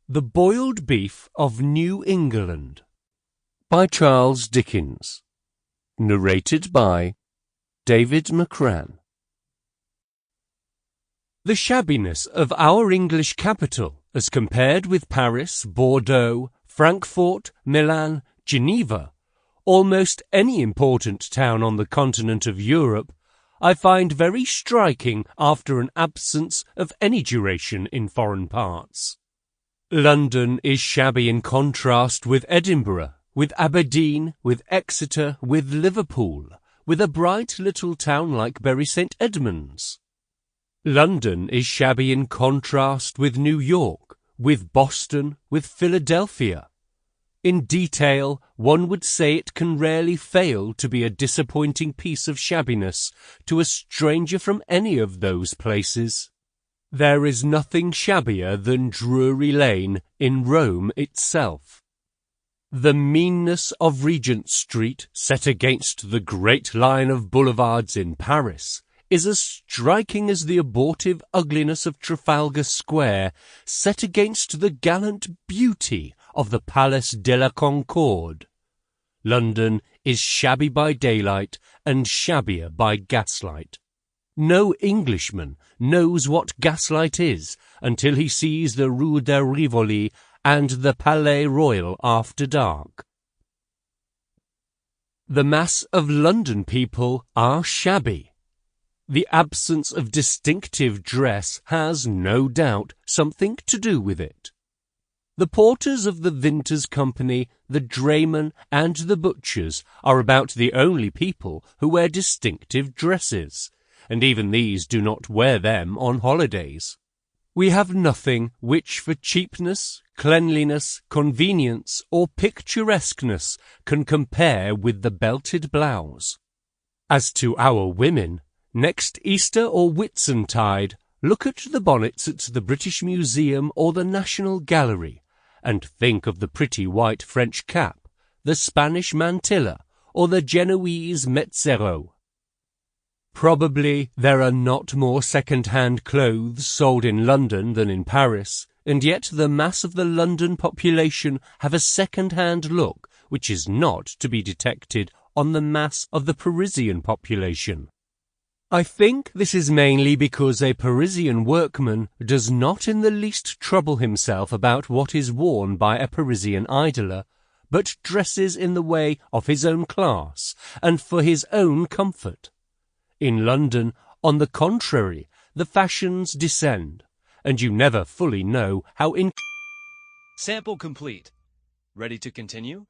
The Boiled Beef of New England by Charles Dickens. Narrated by David Mccran. The shabbiness of our English capital, as compared with Paris, Bordeaux, Frankfort, Milan, Geneva, almost any important town on the continent of Europe, I find very striking after an absence of any duration in foreign parts. London is shabby in contrast with Edinburgh, with Aberdeen, with Exeter, with Liverpool, with a bright little town like Bury St. Edmunds. London is shabby in contrast with New York, with Boston, with Philadelphia. In detail, one would say it can rarely fail to be a disappointing piece of shabbiness to a stranger from any of those places. There is nothing shabbier than Drury Lane in Rome itself. The meanness of Regent Street, set against the great line of boulevards in Paris, is as striking as the abortive ugliness of Trafalgar Square, set against the gallant beauty of the Place de la Concorde. London is shabby by daylight and shabbier by gaslight. No Englishman knows what gaslight is until he sees the Rue de Rivoli and the Palais Royal after dark. The mass of London people are shabby. The absence of distinctive dress has, no doubt, something to do with it. The porters of the Vinters Company, the draymen, and the butchers are about the only people who wear distinctive dresses, and even these do not wear them on holidays. We have nothing which for cheapness, cleanliness, convenience, or picturesqueness can compare with the belted blouse. As to our women, next Easter or Whitsuntide, look at the bonnets at the British Museum or the National Gallery, and think of the pretty white French cap, the Spanish mantilla, or the Genoese mezzero. Probably there are not more second-hand clothes sold in London than in Paris, and yet the mass of the London population have a second-hand look which is not to be detected on the mass of the Parisian population. I think this is mainly because a Parisian workman does not in the least trouble himself about what is worn by a Parisian idler, but dresses in the way of his own class and for his own comfort. In London, on the contrary, the fashions descend, and you never fully know how Sample complete. Ready to continue?